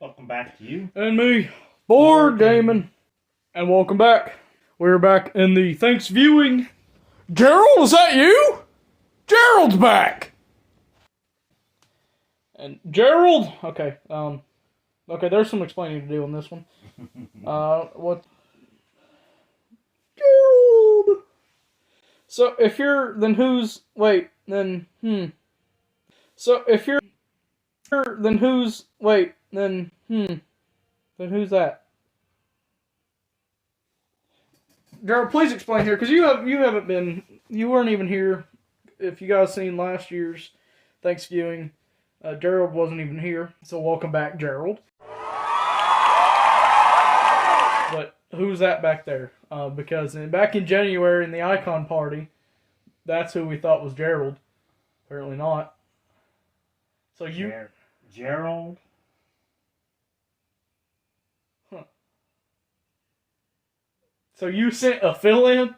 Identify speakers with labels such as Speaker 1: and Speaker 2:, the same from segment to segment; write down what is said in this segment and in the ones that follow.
Speaker 1: Welcome back to you.
Speaker 2: And me, Board Gaming. And welcome back. We're back in the Thanksviewing. Gerald, is that you? Gerald's back! And Gerald, okay, there's some explaining to do on this one. What? Gerald! So if you're, then who's, wait, then, So if you're, then who's, wait, then who's that? Gerald, please explain here, because you weren't even here. If you guys seen last year's Thanksgiving, Gerald wasn't even here, so welcome back, Gerald. But who's that back there? Because back in January in the Icon Party, that's who we thought was Gerald. Apparently not. So you...
Speaker 1: Gerald?
Speaker 2: Huh. So you sent a fill-in?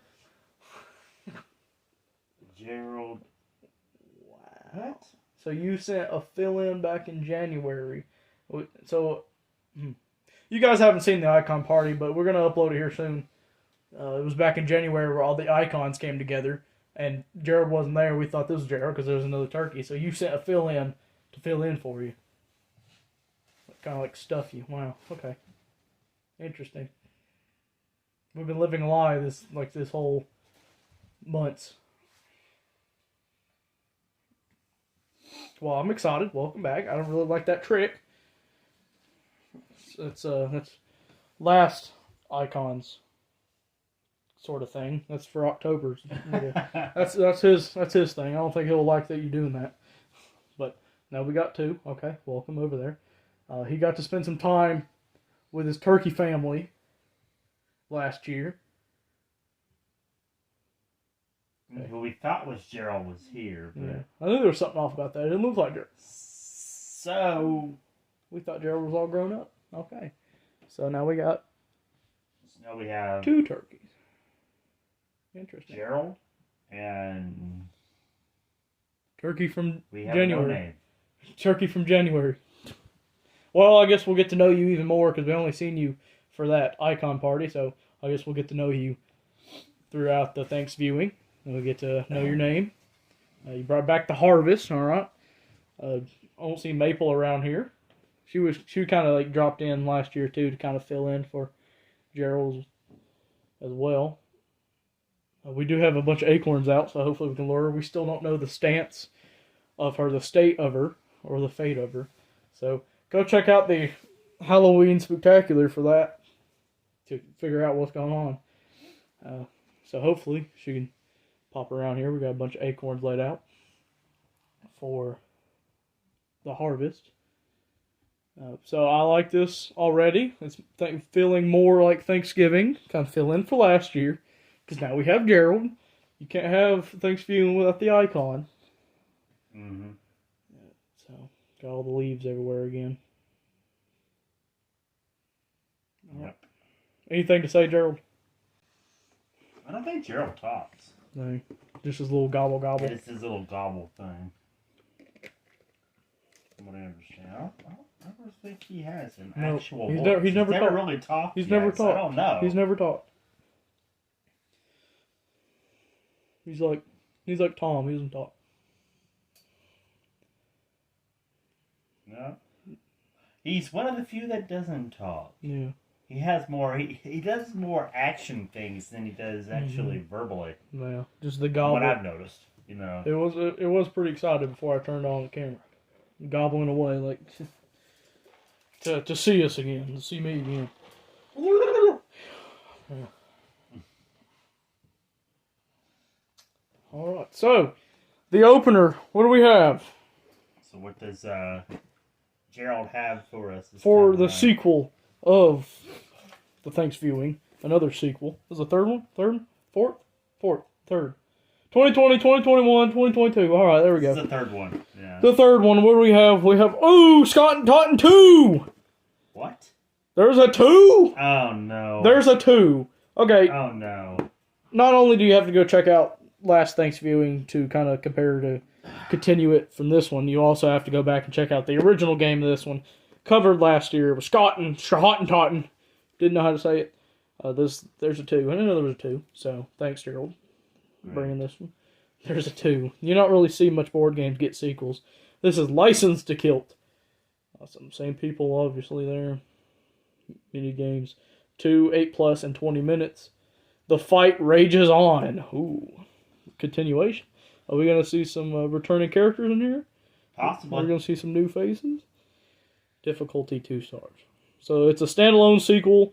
Speaker 1: Gerald... What?
Speaker 2: So you sent a fill-in back in January. So, you guys haven't seen the Icon Party, but we're going to upload it here soon. It was back in January where all the icons came together, and Gerald wasn't there. We thought this was Gerald because there was another turkey. So you sent a fill-in to fill in for you. Kind of like stuff you. Wow, okay. Interesting. We've been living a lie this whole months. Well, I'm excited. Welcome back. I don't really like that trick. That's last icons sort of thing. That's for October's. that's his thing. I don't think he'll like that you doing that. But now we got two. Okay, welcome over there. He got to spend some time with his turkey family last year.
Speaker 1: Who we thought was Gerald was here. But...
Speaker 2: Yeah, I knew there was something off about that. It didn't look like Gerald.
Speaker 1: So...
Speaker 2: We thought Gerald was all grown up. Okay. So now we got...
Speaker 1: Now we have...
Speaker 2: two turkeys. Interesting.
Speaker 1: Gerald and...
Speaker 2: Turkey from
Speaker 1: we have
Speaker 2: January.
Speaker 1: No name.
Speaker 2: Turkey from January. Well, I guess we'll get to know you even more because we only seen you for that Icon Party, so I guess we'll get to know you throughout the Thanksviewing. And we'll get to know your name. You brought back the harvest, all right. I don't see Maple around here. She kind of like dropped in last year too to kind of fill in for Gerald as well. We do have a bunch of acorns out, so hopefully we can lure her. We still don't know the stance of her, the state of her, or the fate of her. So go check out the Halloween Spectacular for that to figure out what's going on. So hopefully she can pop around here. We got a bunch of acorns laid out for the harvest. So I like this already. It's feeling more like Thanksgiving. Kind of fill in for last year. Because now we have Gerald. You can't have Thanksgiving without the icon.
Speaker 1: Mm-hmm.
Speaker 2: So, got all the leaves everywhere again.
Speaker 1: Yep.
Speaker 2: Anything to say, Gerald?
Speaker 1: I don't think Gerald talks.
Speaker 2: No. Just his little gobble gobble.
Speaker 1: It's his little gobble thing. From what I understand. I don't think he has an actual voice.
Speaker 2: He's never talked.
Speaker 1: Really talked.
Speaker 2: He's never talked.
Speaker 1: I don't know.
Speaker 2: He's never talked. He's like Tom. He doesn't talk.
Speaker 1: No. He's one of the few that doesn't talk.
Speaker 2: Yeah.
Speaker 1: He has more. He does more action things than he does actually verbally.
Speaker 2: Yeah. Just the gobble.
Speaker 1: What I've noticed, you know.
Speaker 2: It was pretty excited before I turned on the camera, gobbling away like to see us again, to see me again. Yeah. All right. So, the opener. What do we have?
Speaker 1: So what does Gerald have for us?
Speaker 2: For the sequel of the Thanksviewing. Another sequel. Is the third one? Third? Fourth? Third. 2020, 2021, 2022. All right, there we go.
Speaker 1: This is the third one. Yeah.
Speaker 2: The third one. What do we have? We have, Schotten, Totten 2!
Speaker 1: What?
Speaker 2: There's a 2?
Speaker 1: Oh, no.
Speaker 2: There's a 2. Okay.
Speaker 1: Oh, no.
Speaker 2: Not only do you have to go check out last Thanksviewing to kind of compare to continue it from this one, you also have to go back and check out the original game of this one covered last year. It was Schotten, Totten. Didn't know how to say it. There's a 2. I didn't know there was a 2. So thanks, Gerald, for bringing this one. There's a 2. You don't really see much board games get sequels. This is Licensed to Kilt. Awesome. Same people, obviously, there. Mini games. 2, 8+, and 20 minutes. The fight rages on. Ooh. Continuation. Are we going to see some returning characters in here?
Speaker 1: Possibly.
Speaker 2: We're going to see some new faces. Difficulty 2 stars. So it's a standalone sequel.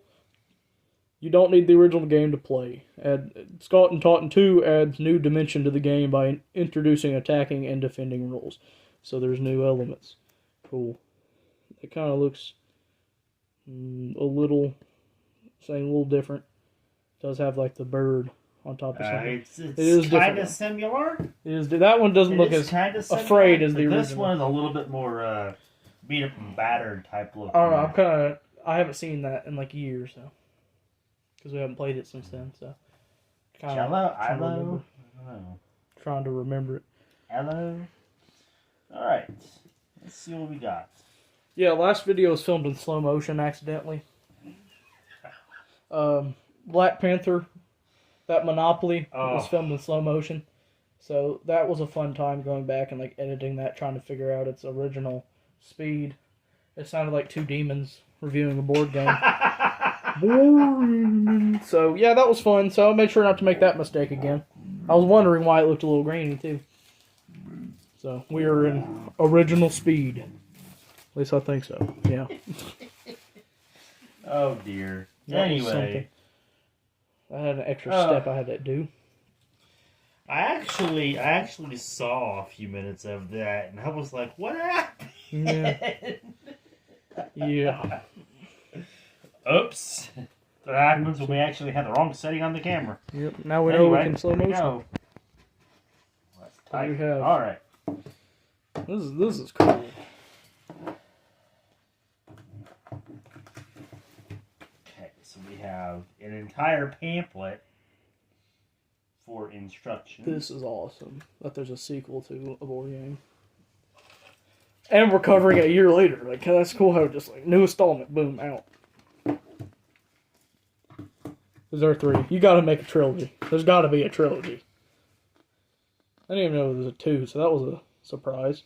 Speaker 2: You don't need the original game to play. Schotten Totten 2 adds new dimension to the game by introducing attacking and defending rules. So there's new elements. Cool. It kind of looks a little different. It does have like the bird on top of something.
Speaker 1: It's kind of similar.
Speaker 2: It is. That one doesn't look as afraid as the original.
Speaker 1: This one's a little bit more beat up and battered type look.
Speaker 2: I don't know. I haven't seen that in like years, so because we haven't played it since then. So trying to remember it.
Speaker 1: Hello. All right. Let's see what we got.
Speaker 2: Yeah, last video was filmed in slow motion accidentally. Black Panther, that Monopoly was filmed in slow motion. So that was a fun time going back and like editing that, trying to figure out its original speed. It sounded like two demons reviewing a board game. Boring. So yeah, that was fun. So I made sure not to make that mistake again. I was wondering why it looked a little grainy too. So we are in original speed. At least I think so. Yeah.
Speaker 1: Oh dear.
Speaker 2: That
Speaker 1: anyway,
Speaker 2: I had an extra step I had to do.
Speaker 1: I actually saw a few minutes of that, and I was like, "What happened?"
Speaker 2: Yeah. Yeah.
Speaker 1: Oops. That happens when we actually had the wrong setting on the camera.
Speaker 2: Yep. Now we know we can slow motion.
Speaker 1: Go. Let's type.
Speaker 2: We have.
Speaker 1: All right.
Speaker 2: This is cool.
Speaker 1: Okay, so we have an entire pamphlet for instructions.
Speaker 2: This is awesome that there's a sequel to a board game. And we're covering it a year later. Like, that's cool how just like new installment, boom, out. Is there 3? You gotta make a trilogy. There's gotta be a trilogy. I didn't even know there was a 2, so that was a surprise.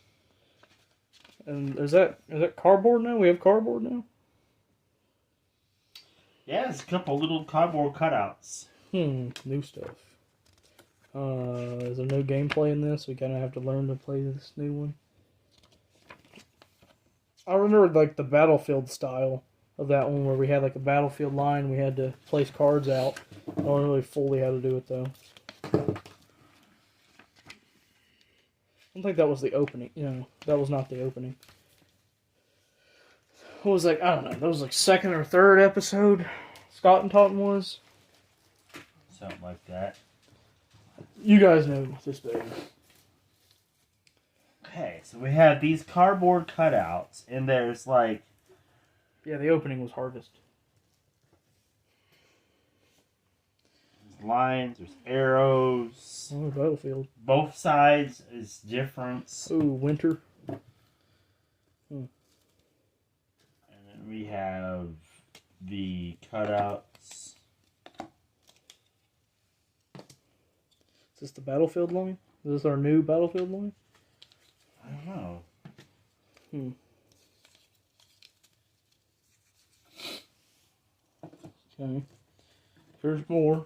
Speaker 2: And is that cardboard now? We have cardboard now?
Speaker 1: Yeah, it's a couple little cardboard cutouts.
Speaker 2: New stuff. Is there no gameplay in this? We kind of have to learn to play this new one. I remember like the Battlefield style of that one where we had like a battlefield line. We had to place cards out. I don't really fully how to do it though. I don't think that was the opening. That was not the opening. What was like? I don't know. That was like second or third episode. Scott and Totten was.
Speaker 1: Something like that.
Speaker 2: You guys know this baby.
Speaker 1: Okay, so we have these cardboard cutouts, and there's like...
Speaker 2: Yeah, the opening was Harvest.
Speaker 1: There's lines, there's arrows.
Speaker 2: Oh, Battlefield.
Speaker 1: Both sides is different.
Speaker 2: Ooh, Winter.
Speaker 1: And then we have the cutouts.
Speaker 2: Is this the Battlefield line? Is this our new Battlefield line?
Speaker 1: I don't know.
Speaker 2: Okay. There's more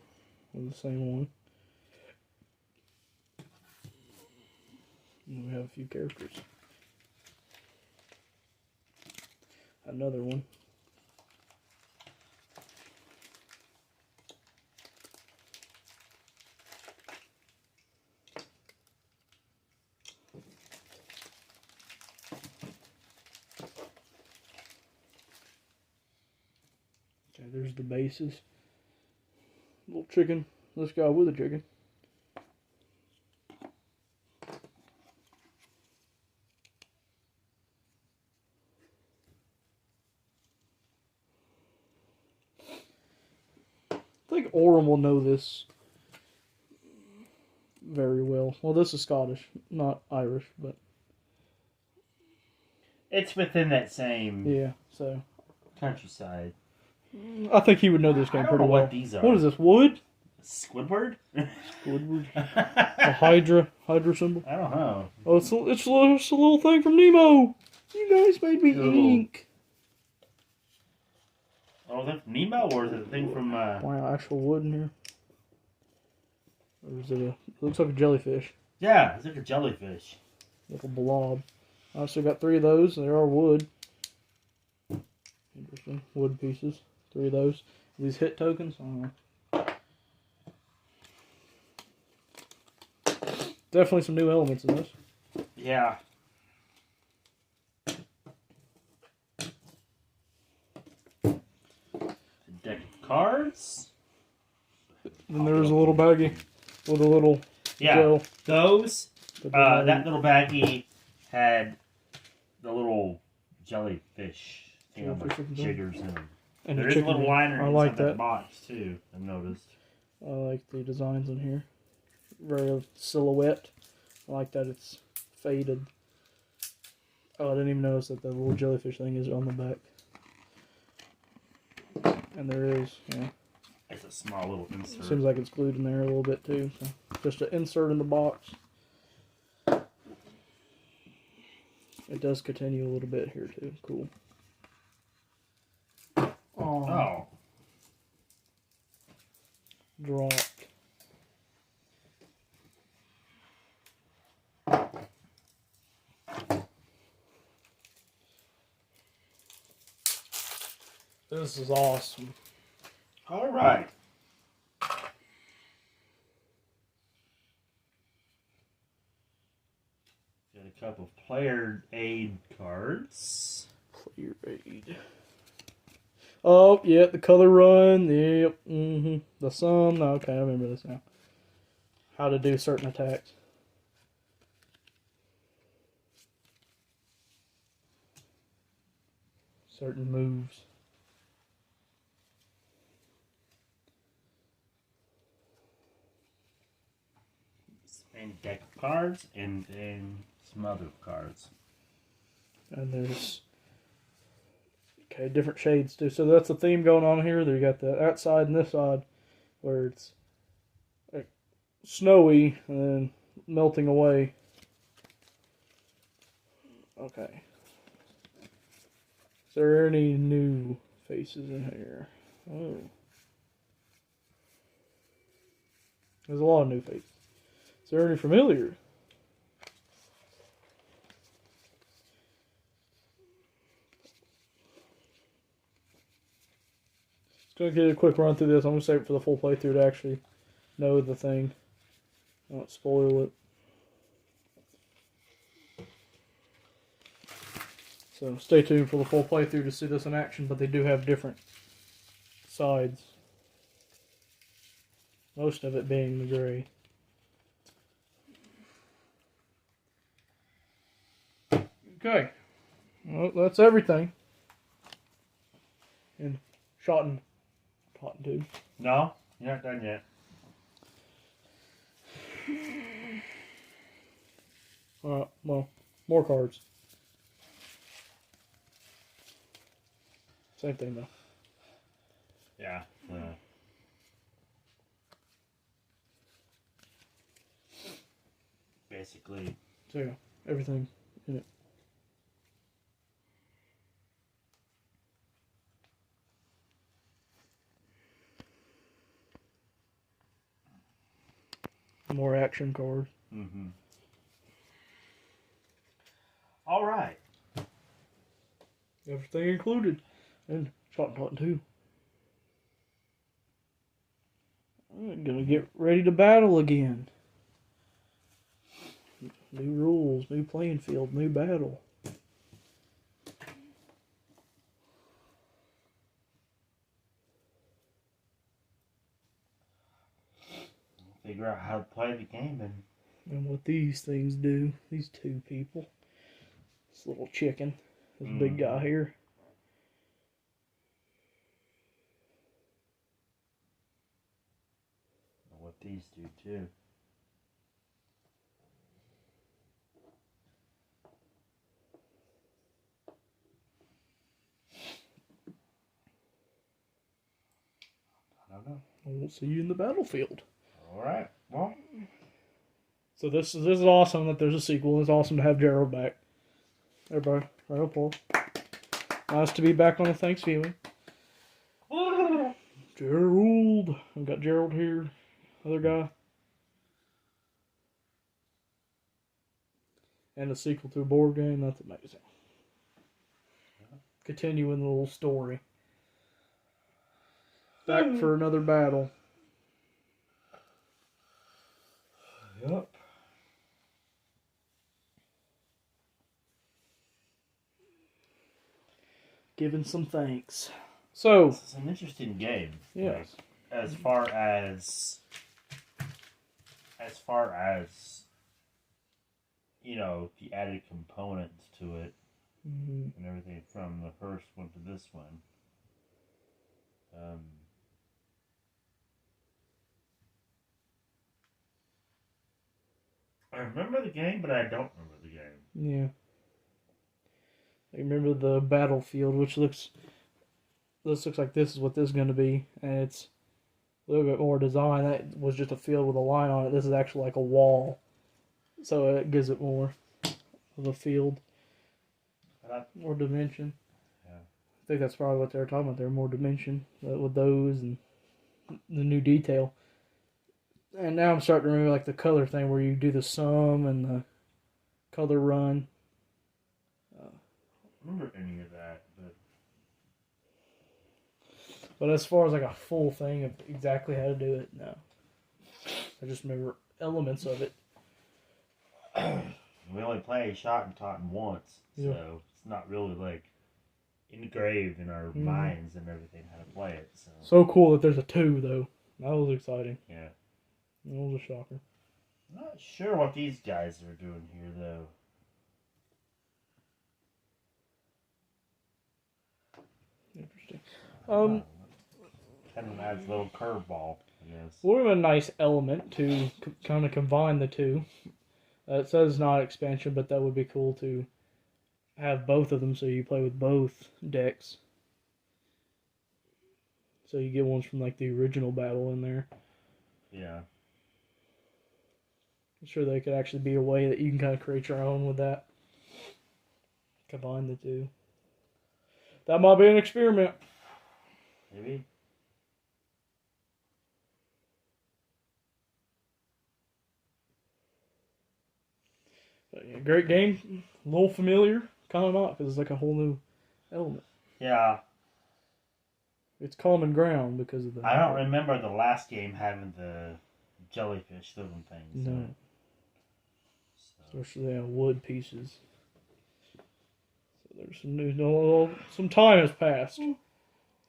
Speaker 2: of the same one. And we have a few characters. Another one. Okay, there's the bases. Little chicken. This guy with a chicken. I think Oram will know this very well. Well, this is Scottish, not Irish, but
Speaker 1: It's within that same
Speaker 2: Yeah, so
Speaker 1: countryside.
Speaker 2: I think he would know this
Speaker 1: I
Speaker 2: game
Speaker 1: don't
Speaker 2: pretty
Speaker 1: know
Speaker 2: well.
Speaker 1: what these are.
Speaker 2: What is this? Wood?
Speaker 1: Squidward?
Speaker 2: Squidward? A
Speaker 1: I
Speaker 2: Hydra symbol?
Speaker 1: don't know.
Speaker 2: Oh, it's a little thing from Nemo. You guys made me
Speaker 1: Little-
Speaker 2: ink.
Speaker 1: Oh, is that from Nemo or is it a thing from?
Speaker 2: Wow, actual wood in here. Or is it a? It looks like a jellyfish.
Speaker 1: Yeah, it's like a jellyfish.
Speaker 2: Little blob. I also got 3 of those. They are wood. Interesting. Wood pieces. 3 of those. These hit tokens. I don't know. Definitely some new elements in this.
Speaker 1: Yeah. A deck of cards.
Speaker 2: Then there's a little baggie with a little
Speaker 1: Yeah,
Speaker 2: gel.
Speaker 1: those. That little baggie had the little jellyfish jiggers in them.
Speaker 2: And
Speaker 1: There is a little liner
Speaker 2: I
Speaker 1: inside
Speaker 2: like
Speaker 1: that
Speaker 2: that.
Speaker 1: box too. I've noticed.
Speaker 2: I like the designs in here. Very silhouette. I like that it's faded. Oh, I didn't even notice that the little jellyfish thing is on the back. And there is, yeah.
Speaker 1: It's a small little insert.
Speaker 2: Seems like it's glued in there a little bit too. So just an insert in the box. It does continue a little bit here too. Cool.
Speaker 1: Oh.
Speaker 2: Dropped. This is awesome.
Speaker 1: All right. Got a couple of player aid cards.
Speaker 2: Player aid. Oh, yeah, the color run. Yep. The sum. No, okay, I remember this now. How to do certain attacks. Certain moves.
Speaker 1: And deck of cards, and then some other cards.
Speaker 2: And there's different shades too. So that's the theme going on here. There you got that side and this side, where it's like snowy and then melting away. Okay. Is there any new faces in here? Oh. There's a lot of new faces. Is there any familiar? Just gonna get a quick run through this. I'm gonna save it for the full playthrough to actually know the thing. I won't spoil it. So stay tuned for the full playthrough to see this in action, but they do have different sides. Most of it being the gray. Okay. Well, that's everything. And Schotten. Totten too.
Speaker 1: No, you're not done yet.
Speaker 2: Alright, well, more cards. Same thing though.
Speaker 1: Yeah. Basically.
Speaker 2: So yeah, everything in it. More action cards.
Speaker 1: Mm-hmm. All right.
Speaker 2: Everything included. And Schotten too. I'm gonna get ready to battle again. New rules, new playing field, new battle.
Speaker 1: Figure out how to play the game
Speaker 2: And what these things do. These two people. This little chicken. This big guy here.
Speaker 1: what these do too.
Speaker 2: We'll see you in the battlefield.
Speaker 1: All right. Well,
Speaker 2: So this is awesome that there's a sequel. It's awesome to have Gerald back. Everybody, right up, Paul. Nice to be back on the Thanksviewing. Gerald. I've got Gerald here. Other guy. And a sequel to a board game. That's amazing. Continuing the little story. Back for another battle.
Speaker 1: Yep.
Speaker 2: Giving some thanks. So,
Speaker 1: It's an interesting game.
Speaker 2: yes.
Speaker 1: Like, as far as the added components to it
Speaker 2: Mm-hmm.
Speaker 1: and everything from the first one to this one. I remember the game, but I don't remember the game.
Speaker 2: Yeah. I remember the battlefield, which looks like this is what this is going to be, and it's a little bit more design. That was just a field with a line on it. This is actually like a wall, so it gives it more of a field, more dimension.
Speaker 1: Yeah.
Speaker 2: I think that's probably what they were talking about. There, more dimension with those and the new detail. And now I'm starting to remember like the color thing where you do the sum and the color run.
Speaker 1: I don't remember any of that,
Speaker 2: But as far as like a full thing of exactly how to do it, no. I just remember elements of it.
Speaker 1: we only played Schotten Totten once,
Speaker 2: Yeah.
Speaker 1: so it's not really like engraved in our minds and everything how to play it.
Speaker 2: So cool that there's a 2 though. That was exciting.
Speaker 1: Yeah.
Speaker 2: That was a shocker.
Speaker 1: I'm not sure what these guys are doing here, though.
Speaker 2: Interesting.
Speaker 1: Kind of adds a little curveball, I guess.
Speaker 2: Would have been a nice element to kind of combine the two. It says not expansion, but that would be cool to have both of them so you play with both decks. So you get ones from like the original battle in there.
Speaker 1: Yeah.
Speaker 2: I'm sure there could actually be a way that you can kind of create your own with that. Combine the two. That might be an experiment.
Speaker 1: Maybe.
Speaker 2: But yeah, great game. A little familiar. Kind of not, because it's like a whole new element.
Speaker 1: Yeah.
Speaker 2: It's common ground because of the...
Speaker 1: I don't remember the last game having the jellyfish living things.
Speaker 2: No.
Speaker 1: So.
Speaker 2: Especially wood pieces. So there's some new... No, some time has passed. A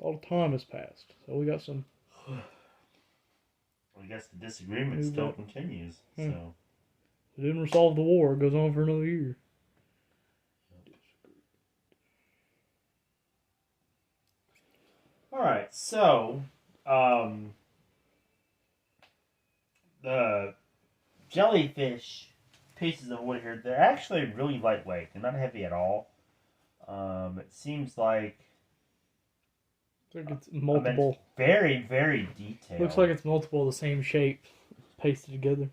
Speaker 2: lot of time has passed. So we got some...
Speaker 1: I guess the disagreement still continues.
Speaker 2: Yeah.
Speaker 1: So.
Speaker 2: It didn't resolve the war. It goes on for another year.
Speaker 1: Alright, so, the jellyfish pieces of wood here, they're actually really lightweight. They're not heavy at all. It seems like...
Speaker 2: I think it's multiple.
Speaker 1: It's very, very detailed.
Speaker 2: Looks like it's multiple of the same shape pasted together.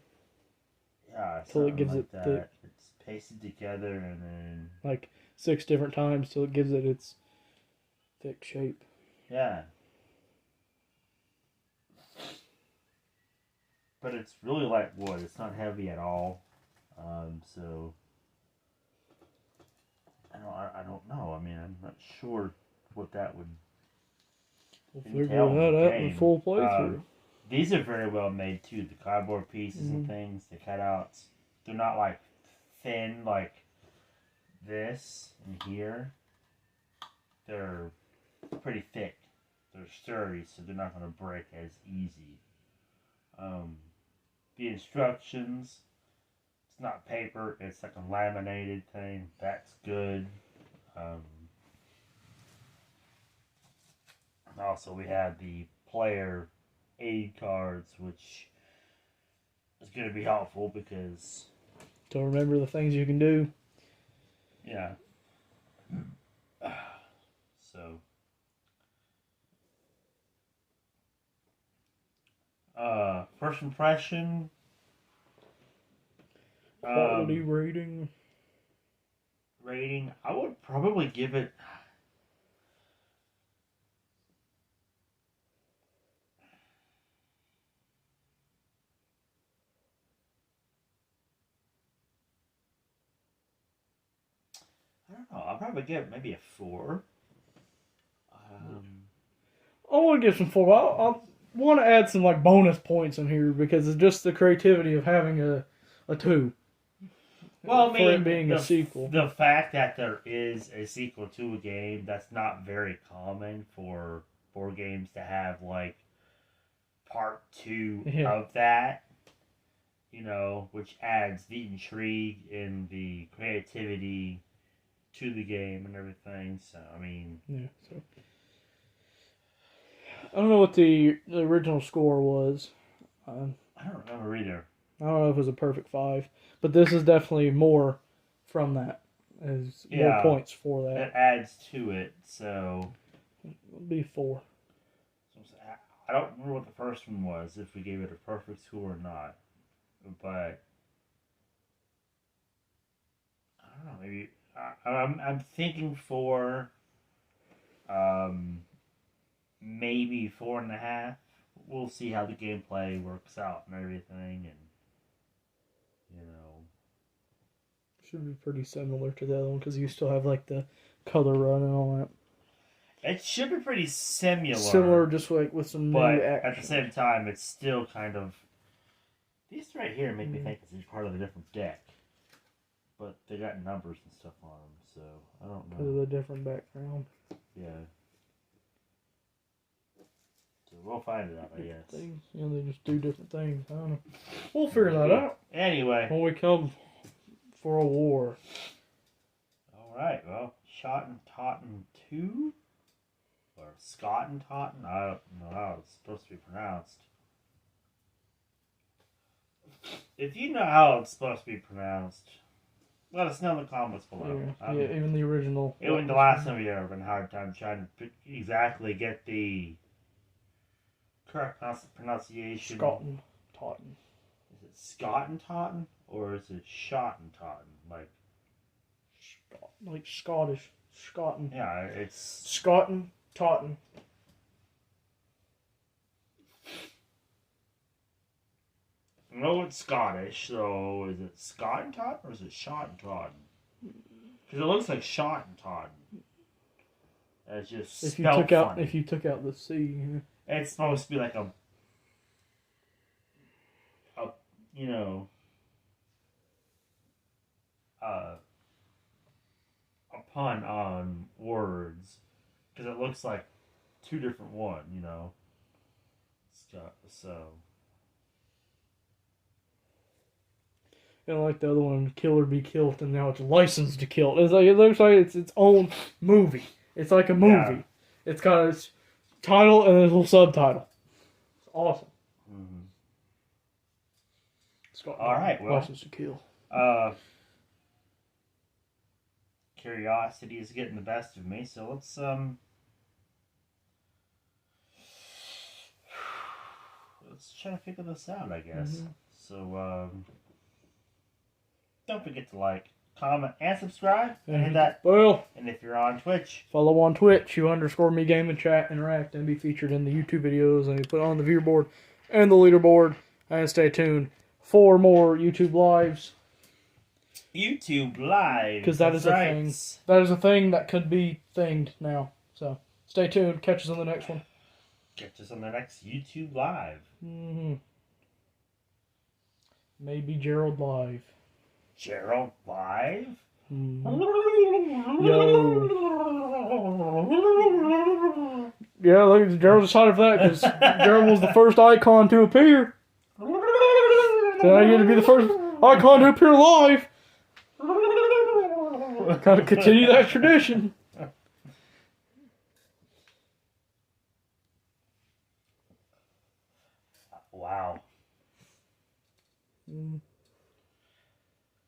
Speaker 1: Yeah,
Speaker 2: Till it gives
Speaker 1: like
Speaker 2: it
Speaker 1: that.
Speaker 2: thick.
Speaker 1: It's pasted together and then...
Speaker 2: Like 6 different times till it gives it its thick shape.
Speaker 1: Yeah. But it's really light wood. It's not heavy at all. So I don't know. I mean, I'm not sure what that would
Speaker 2: We'll figure
Speaker 1: entail in
Speaker 2: that
Speaker 1: the
Speaker 2: out in
Speaker 1: game.
Speaker 2: the full playthrough.
Speaker 1: These are very well made too. The cardboard pieces and things, the cutouts. They're not like thin like this and here. They're pretty thick. They're sturdy, so they're not going to break as easy. The instructions, it's not paper, it's like a laminated thing. That's good. Also, we have the player aid cards, which is going to be helpful because...
Speaker 2: To remember the things you can do.
Speaker 1: Yeah. So... First impression.
Speaker 2: Quality rating.
Speaker 1: Rating. I would probably give it. I don't know. I'll probably give it maybe a 4.
Speaker 2: I want to give some 4. I want to add some like bonus points in here because it's just the creativity of having a 2.
Speaker 1: Well, I mean,
Speaker 2: for it being a sequel.
Speaker 1: The fact that there is a sequel to a game, that's not very common for board games to have, like, part 2 of that, you know, which adds the intrigue and the creativity to the game and everything. So, I mean...
Speaker 2: Yeah, so... I don't know what the original score was.
Speaker 1: I don't remember either.
Speaker 2: I don't know if it was a perfect 5, but this is definitely more from that. There's more points for that.
Speaker 1: It adds to it, so...
Speaker 2: It'll be 4.
Speaker 1: I don't remember what the first one was, if we gave it a perfect score or not. But... I don't know, maybe... I'm thinking 4... maybe 4.5. We'll see how the gameplay works out and everything, and... You know,
Speaker 2: should be pretty similar to the other one because you still have like the color run and all that.
Speaker 1: It should be pretty similar.
Speaker 2: Similar, just like with some new action.
Speaker 1: But at the same time, it's still kind of... These right here make me think it's part of a different deck. But they got numbers and stuff on them, so I don't know.
Speaker 2: Because of the different background.
Speaker 1: Yeah. So we'll find it out, I guess.
Speaker 2: Things. Yeah, they just do different things. I don't know. We'll figure that out.
Speaker 1: Anyway.
Speaker 2: When we come for a war.
Speaker 1: Alright, well, Schotten, Totten 2? Or Schotten, Totten? I don't know how it's supposed to be pronounced. If you know how it's supposed to be pronounced, let us know in the comments below.
Speaker 2: Yeah, even the original.
Speaker 1: Even the last time we ever been a hard time trying to exactly get the correct pronunciation.
Speaker 2: Schotten, Totten.
Speaker 1: Is it Schotten, Totten? Or is it Schotten, Totten?
Speaker 2: Like Scottish. Schotten.
Speaker 1: Yeah, it's...
Speaker 2: Schotten, Totten.
Speaker 1: I know it's Scottish, so is it Schotten, Totten or is it Schotten, Totten? Because it looks like Schotten, Totten. It's just
Speaker 2: if
Speaker 1: spelled funny.
Speaker 2: If you took out the C. Yeah.
Speaker 1: It's supposed to be like a you know, a pun on words, because it looks like 2 different one, you know. So.
Speaker 2: And like the other one, Kill or Be Killed, and now it's Licensed to Kill. It's like, it looks like it's its own movie. It's like a movie. Yeah. It's got its title and a little subtitle. It's awesome.
Speaker 1: Mm-hmm.
Speaker 2: All right, well, Licensed to Kill.
Speaker 1: Curiosity is getting the best of me, so let's try to figure this out, I guess. Mm-hmm. So don't forget to like, comment, and subscribe. And hit that.
Speaker 2: Well,
Speaker 1: and if you're on Twitch,
Speaker 2: follow on Twitch. U_me game and chat, interact, and be featured in the YouTube videos, and you put on the viewer board and the leaderboard. And stay tuned for more YouTube lives.
Speaker 1: YouTube live,
Speaker 2: because that is a thing. That is a thing that could be thinged now. So stay tuned. Catch us on the next one.
Speaker 1: Catch us on the next YouTube live.
Speaker 2: Mm-hmm. Maybe Gerald live.
Speaker 1: Gerald live?
Speaker 2: Mm-hmm. Yo. Yeah, look, Gerald's excited for that because Gerald was the first icon to appear. So now you're going to be the first icon to appear live. Kind of continue that tradition.
Speaker 1: Wow.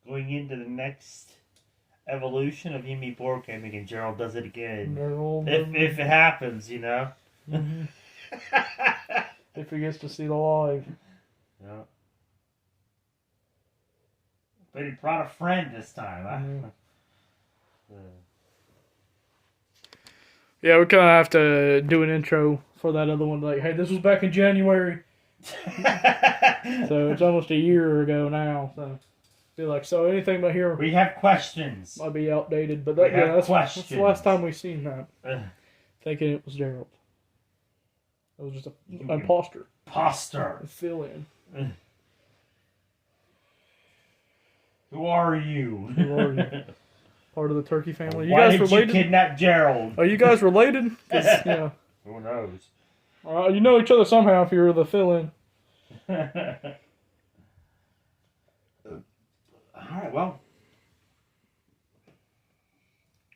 Speaker 1: Going into the next evolution of U&ME board gaming, and Gerald does it again. If it happens, you know.
Speaker 2: Mm-hmm. If he gets to see the live.
Speaker 1: Yeah. But he brought a friend this time.
Speaker 2: Mm-hmm. Yeah, we kind of have to do an intro for that other one. Like, hey, this was back in January. So it's almost a year ago now. So be like, so anything about here
Speaker 1: We have questions.
Speaker 2: might be outdated. But that's the last time we've seen that. Thinking it was Gerald. It was just an imposter.
Speaker 1: Imposter.
Speaker 2: Fill in.
Speaker 1: Who are you?
Speaker 2: Who are you? Part of the turkey family.
Speaker 1: Why did you kidnap Gerald?
Speaker 2: Are you guys related? Yeah.
Speaker 1: Who knows?
Speaker 2: You know each other somehow if you're the fill-in.
Speaker 1: Alright, well.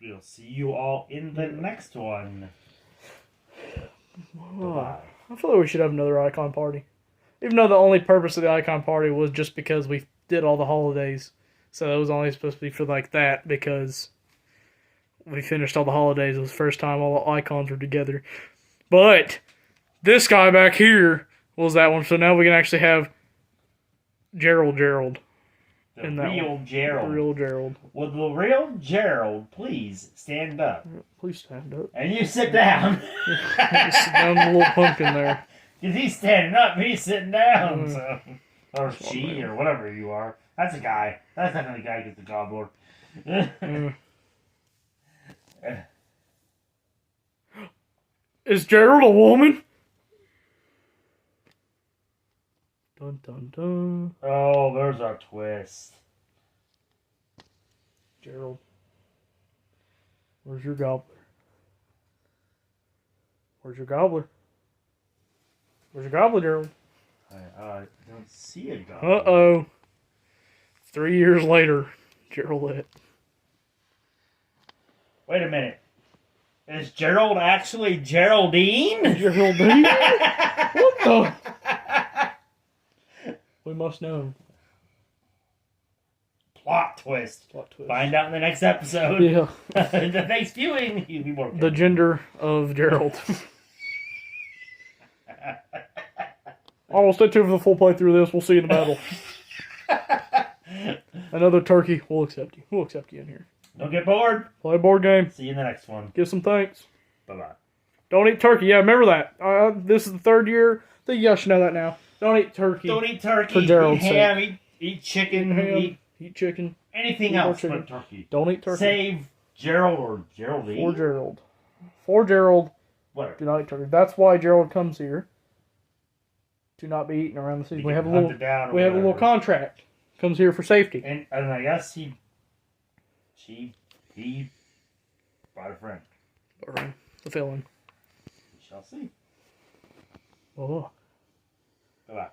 Speaker 1: We'll see you all in the next one.
Speaker 2: I feel like we should have another icon party. Even though the only purpose of the icon party was just because we did all the holidays. So it was only supposed to be for like that because we finished all the holidays. It was the first time all the icons were together. But this guy back here was that one. So now we can actually have Gerald.
Speaker 1: The
Speaker 2: in that
Speaker 1: real
Speaker 2: one.
Speaker 1: Gerald.
Speaker 2: The real Gerald.
Speaker 1: Would the real Gerald please stand up?
Speaker 2: Please stand up.
Speaker 1: And you sit down.
Speaker 2: Sit down the little pumpkin there.
Speaker 1: Because he's standing up, he's sitting down. So. Or she, or whatever you are. That's a guy. That's definitely a guy who gets the gobbler.
Speaker 2: Is Gerald a woman? Dun dun dun.
Speaker 1: Oh, there's our twist.
Speaker 2: Gerald. Where's your gobbler? Where's your gobbler? Where's your gobbler, Gerald?
Speaker 1: I don't see a gobbler.
Speaker 2: Uh-oh. 3 years later, Gerald lit.
Speaker 1: Wait a minute. Is Gerald actually Geraldine?
Speaker 2: Geraldine? What the? We must know.
Speaker 1: Plot twist.
Speaker 2: Plot twist.
Speaker 1: Find out in the next episode.
Speaker 2: Yeah.
Speaker 1: The Thanksviewing. You'll be more
Speaker 2: The gender of Gerald. Almost stay tuned for the full playthrough of this. We'll see you in the battle. Another turkey. We'll accept you. We'll accept you in here.
Speaker 1: Don't get bored.
Speaker 2: Play a board game.
Speaker 1: See you in the next one.
Speaker 2: Give some thanks.
Speaker 1: Bye-bye.
Speaker 2: Don't eat turkey. Yeah, remember that. This is the third year. I think you guys should know that now. Don't eat turkey.
Speaker 1: Don't eat turkey.
Speaker 2: For Gerald's
Speaker 1: eat ham. Eat chicken.
Speaker 2: Eat chicken.
Speaker 1: Anything else but turkey.
Speaker 2: Don't eat turkey.
Speaker 1: Save Gerald or Geraldine.
Speaker 2: For Gerald. For Gerald.
Speaker 1: Whatever.
Speaker 2: Do not eat turkey. That's why Gerald comes here. To not be eaten around the season. We have a little contract. Comes here for safety.
Speaker 1: And I guess he brought a friend.
Speaker 2: Or the villain.
Speaker 1: We shall see.
Speaker 2: Oh.
Speaker 1: Bye-bye.